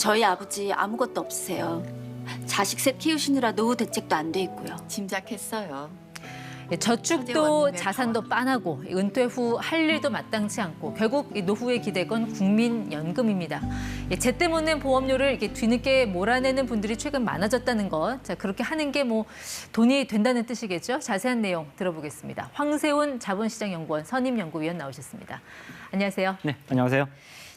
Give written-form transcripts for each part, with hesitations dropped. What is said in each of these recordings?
저희 아버지 아무것도 없으세요. 자식 셋 키우시느라 노후 대책도 안 돼 있고요. 짐작했어요. 저축도 자산도 빤하고 은퇴 후 할 일도 마땅치 않고 결국 노후의 기대건 국민연금입니다. 제때 못 낸 보험료를 이렇게 뒤늦게 몰아내는 분들이 최근 많아졌다는 것. 자, 그렇게 하는 게 뭐 돈이 된다는 뜻이겠죠? 자세한 내용 들어보겠습니다. 황세훈 자본시장연구원 선임연구위원 나오셨습니다. 안녕하세요. 네, 안녕하세요.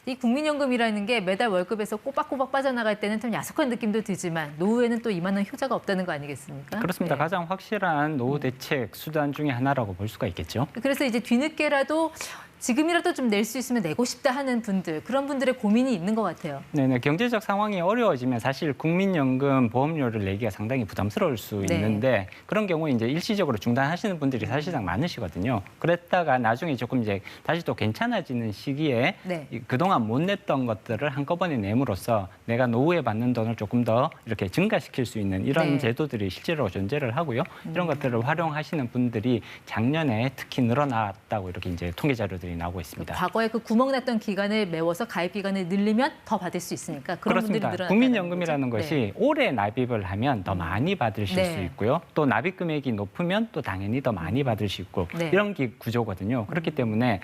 이 국민연금이라는 게 매달 월급에서 꼬박꼬박 빠져나갈 때는 좀 야속한 느낌도 들지만 노후에는 또 이만한 효자가 없다는 거 아니겠습니까? 그렇습니다. 네. 가장 확실한 노후 대책 수단 중에 하나라고 볼 수가 있겠죠. 그래서 이제 뒤늦게라도 지금이라도 좀 낼 수 있으면 내고 싶다 하는 분들, 그런 분들의 고민이 있는 것 같아요. 네네, 경제적 상황이 어려워지면 사실 국민연금 보험료를 내기가 상당히 부담스러울 수 네. 있는데 그런 경우에 이제 일시적으로 중단하시는 분들이 사실상 많으시거든요. 그랬다가 나중에 조금 이제 다시 또 괜찮아지는 시기에 네. 그동안 못 냈던 것들을 한꺼번에 내므로써 내가 노후에 받는 돈을 조금 더 이렇게 증가시킬 수 있는 이런 네. 제도들이 실제로 존재를 하고요. 이런 것들을 활용하시는 분들이 작년에 특히 늘어났다고 이렇게 이제 통계 자료들이 나오고 있습니다. 과거에 그 구멍 났던 기간을 메워서 가입 기간을 늘리면 더 받을 수 있으니까 그런 그렇습니다. 분들이 늘어났다는 국민연금이라는 거죠? 것이 네. 올해 납입을 하면 더 많이 받으실 네. 수 있고요. 또 납입 금액이 높으면 또 당연히 더 많이 받을 수 있고 네. 이런 구조거든요. 그렇기 때문에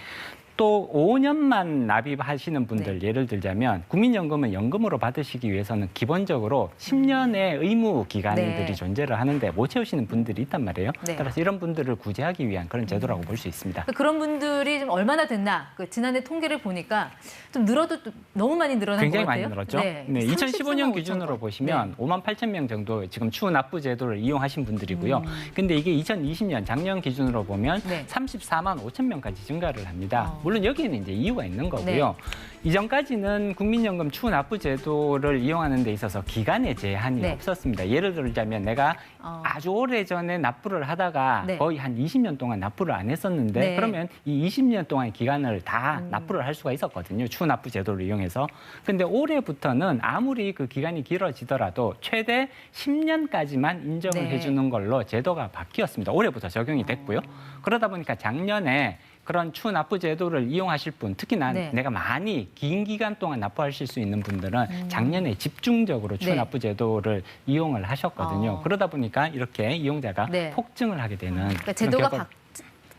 또 5년만 납입하시는 분들 네. 예를 들자면 국민연금은 연금으로 받으시기 위해서는 기본적으로 10년의 의무 기간들이 네. 존재를 하는데 못 채우시는 분들이 있단 말이에요. 네. 따라서 이런 분들을 구제하기 위한 그런 제도라고 볼 수 있습니다. 그런 분들이 좀 얼마나 됐나? 지난해 통계를 보니까 좀 늘어도 좀 너무 많이 늘어난 굉장히 것 같아요. 많이 늘었죠. 네. 2015년 33만 5천 기준으로 건. 보시면 5만 8천 명 정도 지금 추후 납부 제도를 이용하신 분들이고요. 근데 이게 2020년 작년 기준으로 보면 네. 34만 5천 명까지 증가를 합니다. 어. 물론 여기에는 이제 이유가 있는 거고요. 이전까지는 국민연금 추후 납부 제도를 이용하는 데 있어서 기간의 제한이 네. 없었습니다. 예를 들자면 내가 아주 오래전에 납부를 하다가 네. 거의 한 20년 동안 납부를 안 했었는데 네. 그러면 이 20년 동안의 기간을 다 납부를 할 수가 있었거든요. 추후 납부 제도를 이용해서. 근데 올해부터는 아무리 그 기간이 길어지더라도 최대 10년까지만 인정을 네. 해주는 걸로 제도가 바뀌었습니다. 올해부터 적용이 됐고요. 그러다 보니까 작년에 그런 추후 납부 제도를 이용하실 분, 특히나 네. 내가 많이 긴 기간 동안 납부하실 수 있는 분들은 작년에 집중적으로 추후 네. 납부 제도를 이용을 하셨거든요. 그러다 보니까 이렇게 이용자가 네. 폭증을 하게 되는 그러니까 그런 제도가 결과-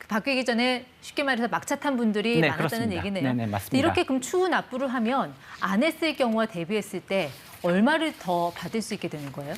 바뀌기 전에 쉽게 말해서 막차 탄 분들이 네, 많았다는 그렇습니다. 얘기네요. 네네, 맞습니다. 이렇게 그럼 추후 납부를 하면 안 했을 경우와 대비했을 때 얼마를 더 받을 수 있게 되는 거예요?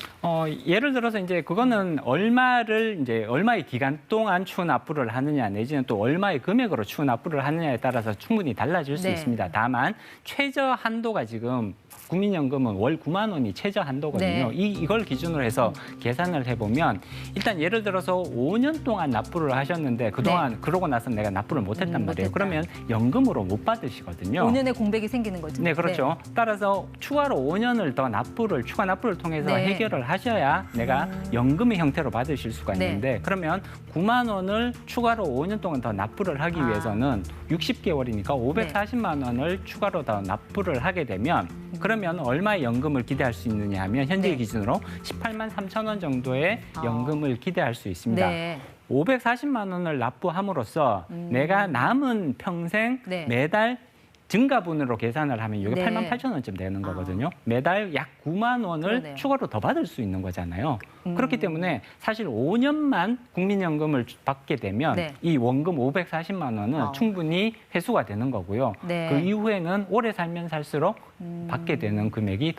예를 들어서 이제 그거는 얼마의 기간 동안 추후 납부를 하느냐 내지는 또 얼마의 금액으로 추후 납부를 하느냐에 따라서 충분히 달라질 수 네. 있습니다. 다만 최저 한도가 지금 국민연금은 월 9만 원이 최저 한도거든요. 네. 이걸 기준으로 해서 계산을 해보면 일단 예를 들어서 5년 동안 납부를 하셨는데 그동안 그러고 나서 내가 납부를 못했단 말이에요. 못했다. 그러면 연금으로 못 받으시거든요. 5년의 공백이 생기는 거죠. 네, 그렇죠. 따라서 추가로 5년을 더 추가 납부를 통해서 네. 해결을 하셔야 내가 연금의 형태로 받으실 수가 네. 있는데 그러면 9만 원을 추가로 5년 동안 더 납부를 하기 위해서는 60개월이니까 540만 원을 추가로 더 납부를 하게 되면 그러면 얼마의 연금을 기대할 수 있느냐 하면 현재 네. 기준으로 18만 3천 원 정도의 연금을 기대할 수 있습니다. 네. 540만 원을 납부함으로써 내가 남은 평생 네. 매달 증가분으로 계산을 하면 이게 네. 8만 8천 원쯤 되는 거거든요. 매달 약 9만 원을 그러네요. 추가로 더 받을 수 있는 거잖아요. 그렇기 때문에 사실 5년만 국민연금을 받게 되면 네. 이 원금 540만 원은 충분히 회수가 되는 거고요. 네. 그 이후에는 오래 살면 살수록 받게 되는 금액이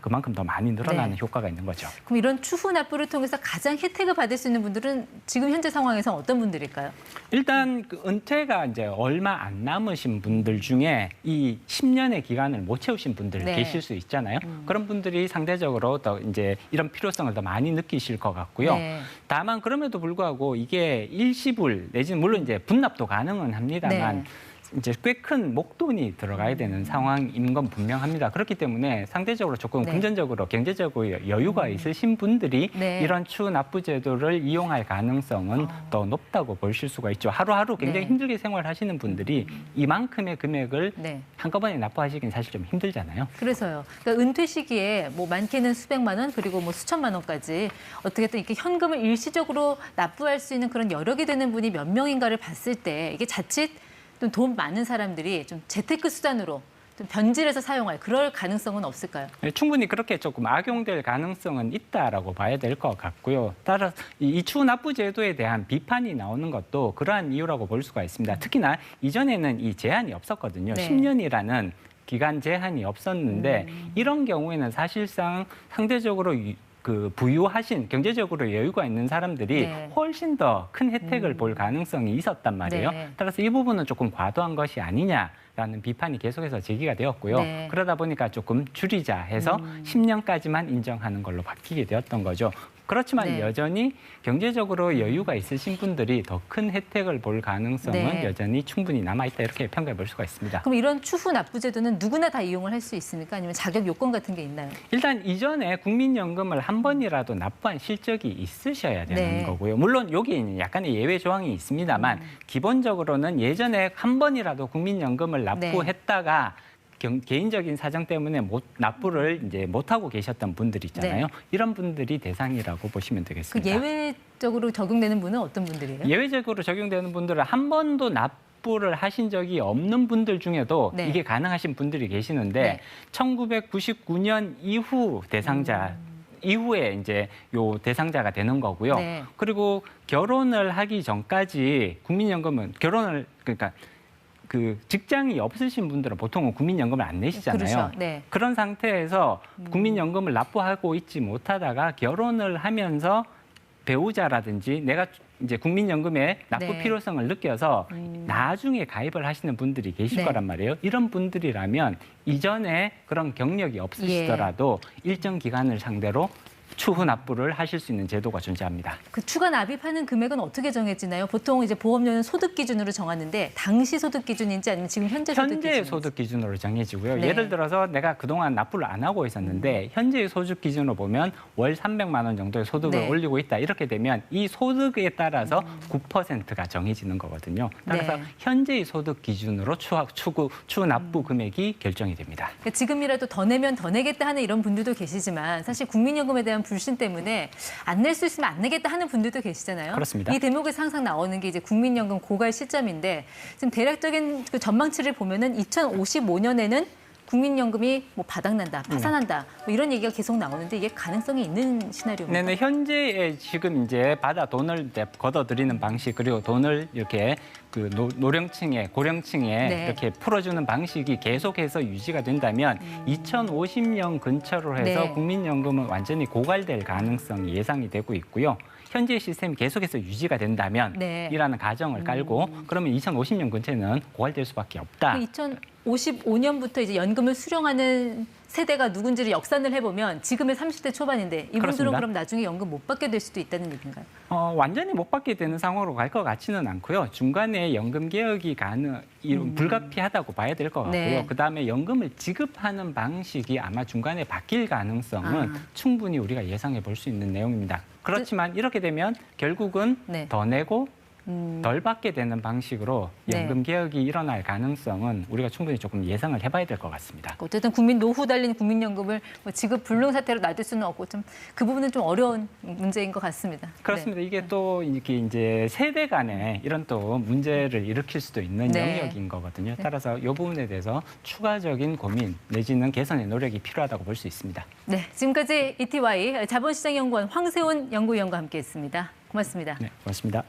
그만큼 더 많이 늘어나는 네. 효과가 있는 거죠. 그럼 이런 추후 납부를 통해서 가장 혜택을 받을 수 있는 분들은 지금 현재 상황에서 어떤 분들일까요? 일단 그 은퇴가 이제 얼마 안 남으신 분들 중에 이 10년의 기간을 못 채우신 분들 네. 계실 수 있잖아요. 그런 분들이 상대적으로 더 이제 이런 필요성을 더 많이 느끼실 것 같고요. 네. 다만 그럼에도 불구하고 이게 일시불 내지는 물론 이제 분납도 가능은 합니다만 네. 이제 꽤 큰 목돈이 들어가야 되는 상황인 건 분명합니다. 그렇기 때문에 상대적으로 조금 네. 금전적으로 경제적으로 여유가 있으신 분들이 네. 이런 추후 납부 제도를 이용할 가능성은 더 높다고 보실 수가 있죠. 하루하루 굉장히 네. 힘들게 생활하시는 분들이 이만큼의 금액을 네. 한꺼번에 납부하시긴 사실 좀 힘들잖아요. 그래서요. 그러니까 은퇴 시기에 뭐 많게는 수백만 원 그리고 뭐 수천만 원까지 어떻게든 이렇게 현금을 일시적으로 납부할 수 있는 그런 여력이 되는 분이 몇 명인가를 봤을 때 이게 자칫 좀 돈 많은 사람들이 좀 재테크 수단으로 좀 변질해서 사용할 그럴 가능성은 없을까요? 네, 충분히 그렇게 조금 악용될 가능성은 있다라고 봐야 될 것 같고요. 따라서 이 추후납부 제도에 대한 비판이 나오는 것도 그러한 이유라고 볼 수가 있습니다. 특히나 이전에는 이 제한이 없었거든요. 네. 10년이라는 기간 제한이 없었는데 이런 경우에는 사실상 상대적으로 부유하신 경제적으로 여유가 있는 사람들이 네. 훨씬 더 큰 혜택을 볼 가능성이 있었단 말이에요. 네. 따라서 이 부분은 조금 과도한 것이 아니냐라는 비판이 계속해서 제기가 되었고요. 네. 그러다 보니까 조금 줄이자 해서 10년까지만 인정하는 걸로 바뀌게 되었던 거죠. 그렇지만 네. 여전히 경제적으로 여유가 있으신 분들이 더 큰 혜택을 볼 가능성은 네. 여전히 충분히 남아있다 이렇게 평가해 볼 수가 있습니다. 그럼 이런 추후 납부 제도는 누구나 다 이용을 할 수 있습니까? 아니면 자격 요건 같은 게 있나요? 일단 이전에 국민연금을 한 번이라도 납부한 실적이 있으셔야 되는 네. 거고요. 물론 여기에는 약간의 예외 조항이 있습니다만 기본적으로는 예전에 한 번이라도 국민연금을 납부했다가 개인적인 사정 때문에 납부를 이제 못하고 계셨던 분들 있잖아요. 네. 이런 분들이 대상이라고 보시면 그 되겠습니다. 예외적으로 적용되는 분은 어떤 분들이에요? 예외적으로 적용되는 분들은 한 번도 납부를 하신 적이 없는 분들 중에도 네. 이게 가능하신 분들이 계시는데 네. 1999년 이후 대상자 이후에 이제 요 대상자가 되는 거고요. 네. 그리고 결혼을 하기 전까지 국민연금은 그러니까 그 직장이 없으신 분들은 보통은 국민연금을 안 내시잖아요. 그렇죠. 네. 그런 상태에서 국민연금을 납부하고 있지 못하다가 결혼을 하면서 배우자라든지 내가 이제 국민연금에 납부 네. 필요성을 느껴서 나중에 가입을 하시는 분들이 계실 네. 거란 말이에요. 이런 분들이라면 이전에 그런 경력이 없으시더라도 일정 기간을 상대로 추후 납부를 하실 수 있는 제도가 존재합니다. 그 추가 납입하는 금액은 어떻게 정해지나요? 보통 이제 보험료는 소득 기준으로 정하는데 당시 소득 기준인지 아니면 지금 현재 소득 현재 기준인지? 소득 기준으로 정해지고요. 네. 예를 들어서 내가 그동안 납부를 안 하고 있었는데 현재의 소득 기준으로 보면 월 300만 원 정도의 소득을 네. 올리고 있다. 이렇게 되면 이 소득에 따라서 9%가 정해지는 거거든요. 따라서 네. 현재의 소득 기준으로 추후 납부 금액이 결정이 됩니다. 그러니까 지금이라도 더 내면 더 내겠다 하는 이런 분들도 계시지만 사실 국민연금에 대한 불신 때문에 안 낼 수 있으면 안 내겠다 하는 분들도 계시잖아요. 그렇습니다. 이 대목에서 항상 나오는 게 이제 국민연금 고갈 시점인데 지금 대략적인 그 전망치를 보면은 2055년에는 국민연금이 뭐 바닥난다, 파산한다 뭐 이런 얘기가 계속 나오는데 이게 가능성이 있는 시나리오입니까? 네네, 현재에 지금 이제 받아 돈을 걷어들이는 방식 그리고 돈을 이렇게 그 노령층에 고령층에 네. 이렇게 풀어주는 방식이 계속해서 유지가 된다면 2050년 근처로 해서 네. 국민연금은 완전히 고갈될 가능성이 예상이 되고 있고요. 현재 시스템이 계속해서 유지가 된다면 네. 이라는 가정을 깔고 그러면 2050년 근처에는 고갈될 수밖에 없다. 2055년부터 이제 연금을 수령하는 세대가 누군지를 역산을 해보면 지금의 30대 초반인데 이분들은 그렇습니다. 그럼 나중에 연금 못 받게 될 수도 있다는 얘기인가요? 완전히 못 받게 되는 상황으로 갈 것 같지는 않고요. 중간에 연금 개혁이 불가피하다고 봐야 될 것 같고요. 네. 그다음에 연금을 지급하는 방식이 아마 중간에 바뀔 가능성은 충분히 우리가 예상해 볼 수 있는 내용입니다. 그렇지만 이렇게 되면 결국은 네. 더 내고 덜 받게 되는 방식으로 연금 개혁이 일어날 가능성은 우리가 충분히 조금 예상을 해봐야 될 것 같습니다. 어쨌든 국민 노후 달린 국민연금을 뭐 지급 불능 사태로 놔둘 수는 없고 좀 그 부분은 좀 어려운 문제인 것 같습니다. 그렇습니다. 이게 또 이렇게 이제 세대 간에 이런 또 문제를 일으킬 수도 있는 네. 영역인 거거든요. 따라서 이 부분에 대해서 추가적인 고민 내지는 개선의 노력이 필요하다고 볼 수 있습니다. 네, 지금까지 ETY 자본시장연구원 황세훈 연구위원과 함께했습니다. 고맙습니다. 네, 고맙습니다.